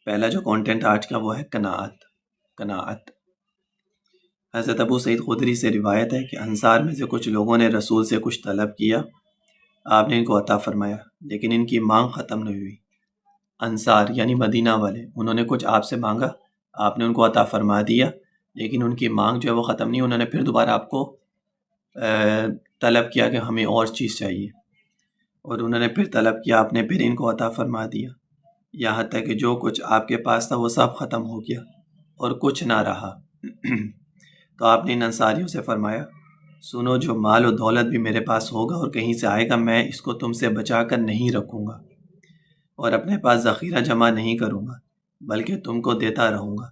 پہلا جو کانٹینٹ آج کا وہ ہے قناعت۔ حضرت ابو سعید خدری سے روایت ہے کہ انصار میں سے کچھ لوگوں نے رسول سے کچھ طلب کیا، آپ نے ان کو عطا فرمایا، لیکن ان کی مانگ ختم نہیں ہوئی۔ انصار یعنی مدینہ والے، انہوں نے کچھ آپ سے مانگا، آپ نے ان کو عطا فرما دیا، لیکن ان کی مانگ جو ہے وہ ختم نہیں، انہوں نے پھر دوبارہ آپ کو طلب کیا کہ ہمیں اور چیز چاہیے، اور انہوں نے پھر طلب کیا، آپ نے پھر ان کو عطا فرما دیا، یہاں تک کہ جو کچھ آپ کے پاس تھا وہ سب ختم ہو گیا اور کچھ نہ رہا۔ تو آپ نے ان انصاریوں سے فرمایا، سنو، جو مال و دولت بھی میرے پاس ہوگا اور کہیں سے آئے گا، میں اس کو تم سے بچا کر نہیں رکھوں گا اور اپنے پاس ذخیرہ جمع نہیں کروں گا، بلکہ تم کو دیتا رہوں گا۔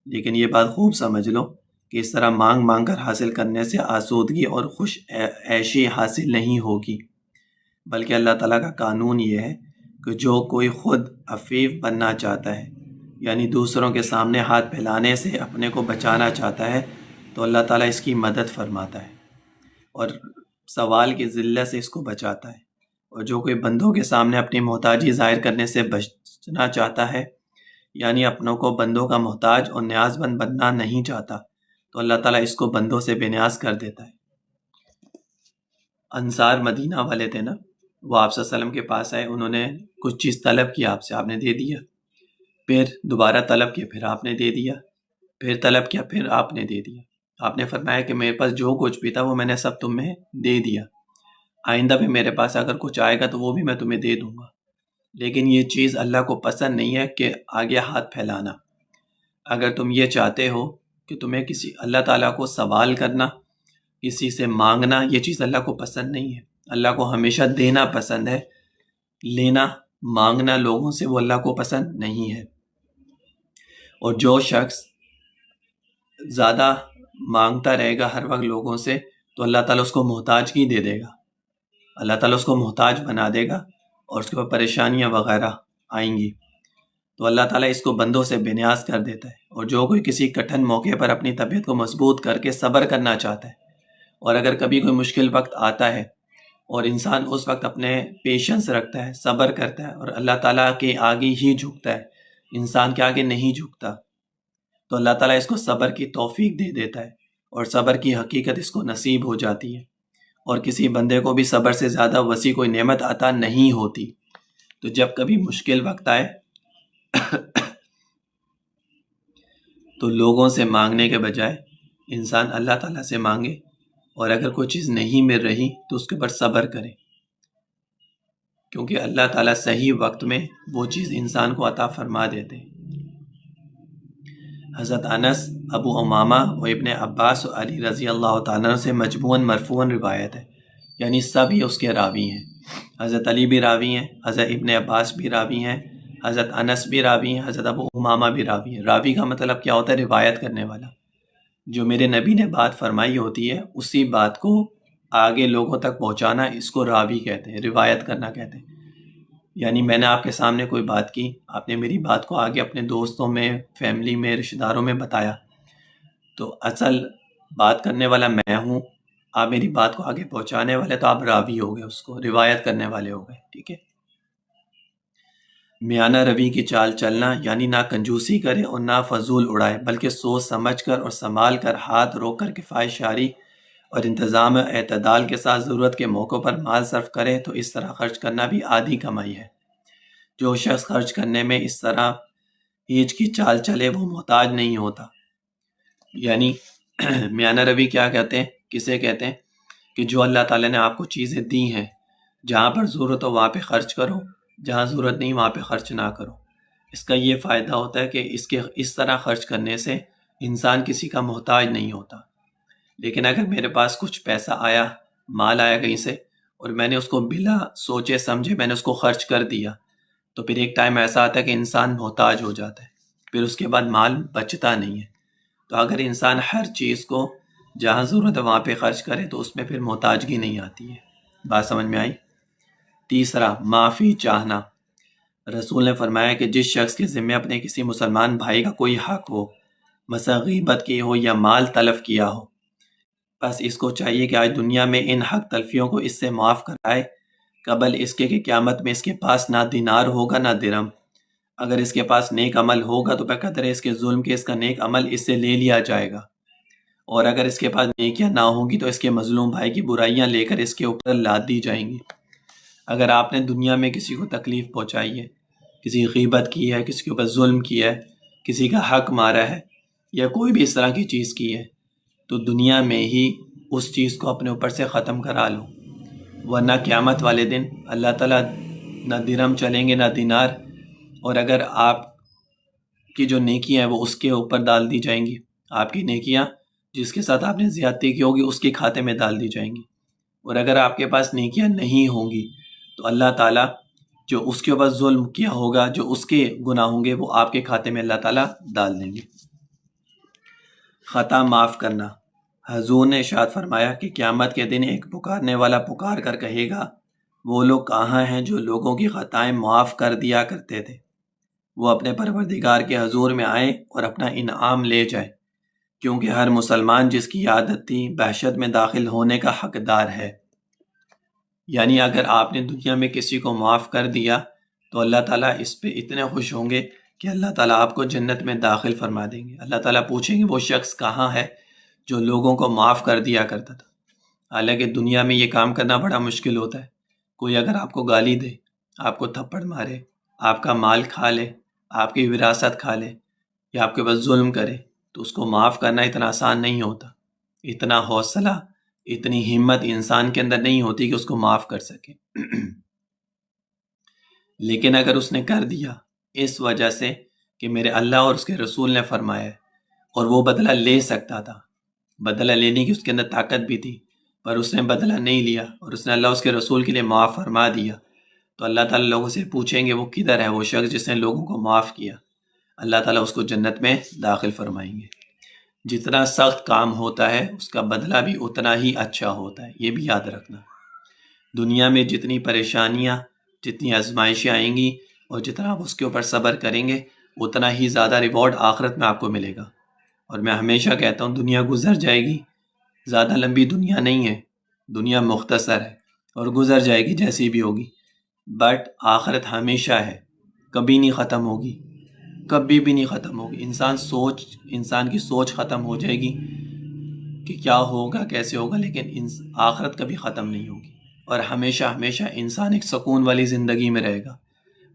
لیکن یہ بات خوب سمجھ لو کہ اس طرح مانگ مانگ کر حاصل کرنے سے آسودگی اور خوش عیشی حاصل نہیں ہوگی، بلکہ اللہ تعالیٰ کا قانون یہ ہے کہ جو کوئی خود عفیف بننا چاہتا ہے، یعنی دوسروں کے سامنے ہاتھ پھیلانے سے اپنے کو بچانا چاہتا ہے، تو اللہ تعالیٰ اس کی مدد فرماتا ہے اور سوال کی ذلت سے اس کو بچاتا ہے، اور جو کوئی بندوں کے سامنے اپنی محتاجی ظاہر کرنے سے بچنا چاہتا ہے، یعنی اپنوں کو بندوں کا محتاج اور نیاز مند بننا نہیں چاہتا، تو اللہ تعالیٰ اس کو بندوں سے بے نیاز کر دیتا ہے۔ انصار مدینہ والے تھے نا، وہ آپ صلی اللہ علیہ وسلم کے پاس آئے، انہوں نے کچھ چیز طلب کیا آپ سے، آپ نے دے دیا، پھر دوبارہ طلب کیا، پھر آپ نے دے دیا، پھر طلب کیا، پھر آپ نے دے دیا۔ آپ نے فرمایا کہ میرے پاس جو کچھ بھی تھا وہ میں نے سب تمہیں دے دیا، آئندہ بھی میرے پاس اگر کچھ آئے گا تو وہ بھی میں تمہیں دے دوں گا، لیکن یہ چیز اللہ کو پسند نہیں ہے کہ آگے ہاتھ پھیلانا۔ اگر تم یہ چاہتے ہو کہ تمہیں کسی اللہ تعالیٰ کو سوال کرنا، کسی سے مانگنا، یہ چیز اللہ کو پسند نہیں ہے۔ اللہ کو ہمیشہ دینا پسند ہے، لینا مانگنا لوگوں سے وہ اللہ کو پسند نہیں ہے۔ اور جو شخص زیادہ مانگتا رہے گا ہر وقت لوگوں سے، تو اللہ تعالیٰ اس کو محتاجگی دے دے گا، اللہ تعالیٰ اس کو محتاج بنا دے گا اور اس کے اوپر پریشانیاں وغیرہ آئیں گی۔ تو اللہ تعالیٰ اس کو بندوں سے بے نیاز کر دیتا ہے، اور جو کوئی کسی کٹھن موقع پر اپنی طبیعت کو مضبوط کر کے صبر کرنا چاہتا ہے، اور اگر کبھی کوئی مشکل وقت آتا ہے اور انسان اس وقت اپنے پیشنس رکھتا ہے، صبر کرتا ہے، اور اللہ تعالیٰ کے آگے ہی جھکتا ہے، انسان کے آگے نہیں جھکتا، تو اللہ تعالیٰ اس کو صبر کی توفیق دے دیتا ہے، اور صبر کی حقیقت اس کو نصیب ہو جاتی ہے، اور کسی بندے کو بھی صبر سے زیادہ وسیع کوئی نعمت عطا نہیں ہوتی۔ تو جب کبھی مشکل وقت آئے تو لوگوں سے مانگنے کے بجائے انسان اللہ تعالیٰ سے مانگے، اور اگر کوئی چیز نہیں مل رہی تو اس کے اوپر صبر کرے، کیونکہ اللہ تعالیٰ صحیح وقت میں وہ چیز انسان کو عطا فرما دیتے ہیں۔ حضرت انس، ابو امامہ و ابن عباس و علی رضی اللہ تعالیٰ سے مجموعاً مرفوعاً روایت ہے، یعنی سب ہی اس کے راوی ہیں۔ حضرت علی بھی راوی ہیں، حضرت ابن عباس بھی راوی ہیں، حضرت انس بھی راوی ہیں، حضرت ابو امامہ بھی راوی ہیں۔ راوی کا مطلب کیا ہوتا ہے؟ روایت کرنے والا۔ جو میرے نبی نے بات فرمائی ہوتی ہے اسی بات کو آگے لوگوں تک پہنچانا، اس کو راوی کہتے ہیں، روایت کرنا کہتے ہیں۔ یعنی میں نے آپ کے سامنے کوئی بات کی، آپ نے میری بات کو آگے اپنے دوستوں میں، فیملی میں، رشتہ داروں میں بتایا، تو اصل بات کرنے والا میں ہوں، آپ میری بات کو آگے پہنچانے والے، تو آپ راوی ہو گئے، اس کو روایت کرنے والے ہو گئے، ٹھیک ہے۔ میانہ روی کی چال چلنا، یعنی نہ کنجوسی کرے اور نہ فضول اڑائے، بلکہ سوچ سمجھ کر اور سنبھال کر، ہاتھ روک کر کفایت شاری اور انتظام اعتدال کے ساتھ ضرورت کے موقع پر مال صرف کرے، تو اس طرح خرچ کرنا بھی آدھی کمائی ہے۔ جو شخص خرچ کرنے میں اس طرح ہیچ کی چال چلے وہ محتاج نہیں ہوتا۔ یعنی میانہ روی کیا کہتے ہیں، کسے کہتے ہیں؟ کہ جو اللہ تعالیٰ نے آپ کو چیزیں دی ہیں، جہاں پر ضرورت ہو وہاں پہ خرچ کرو، جہاں ضرورت نہیں وہاں پہ خرچ نہ کرو۔ اس کا یہ فائدہ ہوتا ہے کہ اس طرح خرچ کرنے سے انسان کسی کا محتاج نہیں ہوتا۔ لیکن اگر میرے پاس کچھ پیسہ آیا، مال آیا کہیں سے، اور میں نے اس کو بلا سوچے سمجھے میں نے اس کو خرچ کر دیا، تو پھر ایک ٹائم ایسا آتا ہے کہ انسان محتاج ہو جاتا ہے، پھر اس کے بعد مال بچتا نہیں ہے۔ تو اگر انسان ہر چیز کو جہاں ضرورت ہے وہاں پہ خرچ کرے تو اس میں پھر محتاجگی نہیں آتی ہے۔ بات سمجھ میں آئی؟ تیسرا، معافی چاہنا۔ رسول نے فرمایا کہ جس شخص کے ذمہ اپنے کسی مسلمان بھائی کا کوئی حق ہو، مثلا غیبت کی ہو یا مال تلف کیا ہو، بس اس کو چاہیے کہ آج دنیا میں ان حق تلفیوں کو اس سے معاف کرائے، قبل اس کے کہ قیامت میں اس کے پاس نہ دینار ہوگا نہ درہم۔ اگر اس کے پاس نیک عمل ہوگا تو بقدر اس کے ظلم کے اس کا نیک عمل اس سے لے لیا جائے گا، اور اگر اس کے پاس نیکیاں نہ ہوں گی تو اس کے مظلوم بھائی کی برائیاں لے کر اس کے اوپر لاد دی جائیں گی۔ اگر آپ نے دنیا میں کسی کو تکلیف پہنچائی ہے، کسی کی غیبت کی ہے، کسی کے اوپر ظلم کیا ہے، کسی کا حق مارا ہے، یا کوئی بھی اس طرح کی چیز کی ہے، تو دنیا میں ہی اس چیز کو اپنے اوپر سے ختم کرا لو، ورنہ قیامت والے دن اللہ تعالیٰ نہ درہم چلیں گے نہ دینار، اور اگر آپ کی جو نیکیاں ہیں وہ اس کے اوپر ڈال دی جائیں گی، آپ کی نیکیاں جس کے ساتھ آپ نے زیادتی کی ہوگی اس کے کھاتے میں ڈال دی جائیں گی، اور اگر آپ کے پاس نیکیاں نہیں ہوں گی تو اللہ تعالیٰ جو اس کے اوپر ظلم کیا ہوگا، جو اس کے گناہ ہوں گے، وہ آپ کے کھاتے میں اللہ تعالیٰ ڈال دیں گے۔ خطا معاف کرنا۔ حضور نے ارشاد فرمایا کہ قیامت کے دن ایک پکارنے والا پکار کر کہے گا، وہ لوگ کہاں ہیں جو لوگوں کی خطائیں معاف کر دیا کرتے تھے؟ وہ اپنے پروردگار کے حضور میں آئیں اور اپنا انعام لے جائیں، کیونکہ ہر مسلمان جس کی عادت تھی بحشت میں داخل ہونے کا حقدار ہے۔ یعنی اگر آپ نے دنیا میں کسی کو معاف کر دیا تو اللہ تعالیٰ اس پہ اتنے خوش ہوں گے کہ اللہ تعالیٰ آپ کو جنت میں داخل فرما دیں گے۔ اللہ تعالیٰ پوچھیں گے وہ شخص کہاں ہے جو لوگوں کو معاف کر دیا کرتا تھا۔ حالانکہ دنیا میں یہ کام کرنا بڑا مشکل ہوتا ہے۔ کوئی اگر آپ کو گالی دے، آپ کو تھپڑ مارے، آپ کا مال کھا لے، آپ کی وراثت کھا لے، یا آپ کے پاس ظلم کرے، تو اس کو معاف کرنا اتنا آسان نہیں ہوتا۔ اتنا حوصلہ، اتنی ہمت انسان کے اندر نہیں ہوتی کہ اس کو معاف کر سکے۔ لیکن اگر اس نے کر دیا اس وجہ سے کہ میرے اللہ اور اس کے رسول نے فرمایا ہے، اور وہ بدلہ لے سکتا تھا، بدلہ لینے کی اس کے اندر طاقت بھی تھی، پر اس نے بدلہ نہیں لیا اور اس نے اللہ اس کے رسول کے لیے معاف فرما دیا، تو اللہ تعالیٰ لوگوں سے پوچھیں گے وہ کدھر ہے وہ شخص جس نے لوگوں کو معاف کیا؟ اللہ تعالیٰ اس کو جنت میں داخل فرمائیں گے۔ جتنا سخت کام ہوتا ہے اس کا بدلہ بھی اتنا ہی اچھا ہوتا ہے، یہ بھی یاد رکھنا۔ دنیا میں جتنی پریشانیاں، جتنی آزمائشیں آئیں گی اور جتنا آپ اس کے اوپر صبر کریں گے، اتنا ہی زیادہ ریوارڈ آخرت میں آپ کو ملے گا۔ اور میں ہمیشہ کہتا ہوں دنیا گزر جائے گی، زیادہ لمبی دنیا نہیں ہے، دنیا مختصر ہے اور گزر جائے گی جیسی بھی ہوگی، بٹ آخرت ہمیشہ ہے، کبھی نہیں ختم ہوگی، کبھی بھی نہیں ختم ہوگی۔ انسان کی سوچ ختم ہو جائے گی کہ کیا ہوگا کیسے ہوگا، لیکن آخرت کبھی ختم نہیں ہوگی، اور ہمیشہ ہمیشہ انسان ایک سکون والی زندگی میں رہے گا۔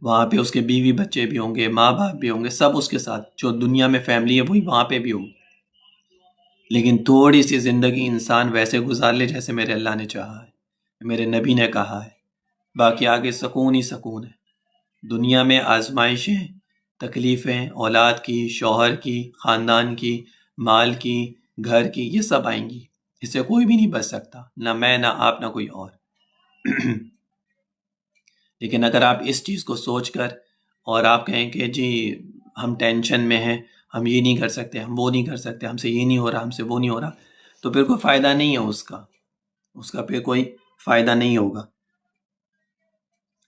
وہاں پہ اس کے بیوی بچے بھی ہوں گے، ماں باپ بھی ہوں گے، سب اس کے ساتھ، جو دنیا میں فیملی ہے وہی وہاں پہ بھی ہوگی، لیکن تھوڑی سی زندگی انسان ویسے گزار لے جیسے میرے اللہ نے چاہا ہے، میرے نبی نے کہا ہے، باقی آگے سکون ہی سکون ہے۔ دنیا میں آزمائشیں، تکلیفیں، اولاد کی، شوہر کی، خاندان کی، مال کی، گھر کی، یہ سب آئیں گی، اس سے کوئی بھی نہیں بچ سکتا، نہ میں، نہ آپ، نہ کوئی اور۔ لیکن اگر آپ اس چیز کو سوچ کر اور آپ کہیں کہ جی ہم ٹینشن میں ہیں، ہم یہ نہیں کر سکتے، ہم وہ نہیں کر سکتے، ہم سے یہ نہیں ہو رہا، ہم سے وہ نہیں ہو رہا، تو پھر کوئی فائدہ نہیں ہے اس کا پھر کوئی فائدہ نہیں ہوگا۔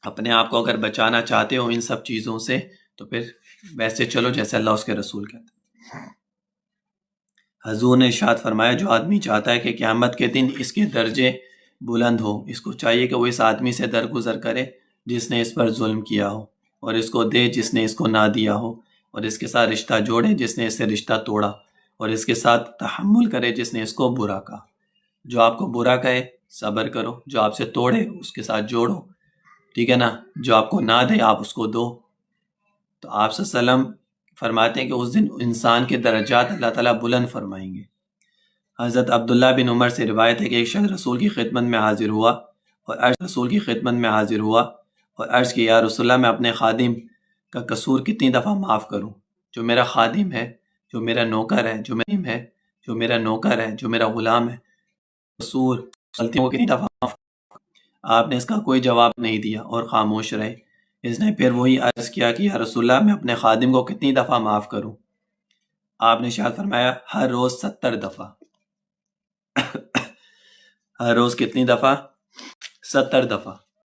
اپنے آپ کو اگر بچانا چاہتے ہو ان سب چیزوں سے تو پھر ویسے چلو جیسے اللہ اس کے رسول کہتے ہیں۔ حضور نے ارشاد فرمایا جو آدمی چاہتا ہے کہ قیامت کے دن اس کے درجے بلند ہو، اس کو چاہیے کہ وہ اس آدمی سے درگزر کرے جس نے اس پر ظلم کیا ہو، اور اس کو دے جس نے اس کو نہ دیا ہو، اور اس کے ساتھ رشتہ جوڑے جس نے اس سے رشتہ توڑا، اور اس کے ساتھ تحمل کرے جس نے اس کو برا کہا۔ جو آپ کو برا کہے صبر کرو، جو آپ سے توڑے اس کے ساتھ جوڑو، ٹھیک ہے نا، جو آپ کو نہ دے آپ اس کو دو۔ تو آپ صلی اللہ علیہ وسلم فرماتے ہیں کہ اس دن انسان کے درجات اللہ تعالیٰ بلند فرمائیں گے۔ حضرت عبداللہ بن عمر سے روایت ہے کہ ایک شخص رسول کی خدمت میں حاضر ہوا اور عرض کی یا رسول اللہ میں اپنے خادم کا قصور کتنی دفعہ معاف کروں؟ جو میرا خادم ہے، جو میرا نوکر ہے، جو میرا غلام ہے، قصور غلطیوں کو کتنی دفعہ معاف کروں؟ آپ نے اس کا کوئی جواب نہیں دیا اور خاموش رہے۔ اس نے پھر وہی عرض کیا کہ یا رسول اللہ میں اپنے خادم کو کتنی دفعہ معاف کروں؟ آپ نے ارشاد فرمایا ہر روز 70 دفعہ۔ ہر روز کتنی دفعہ؟ 70 دفعہ۔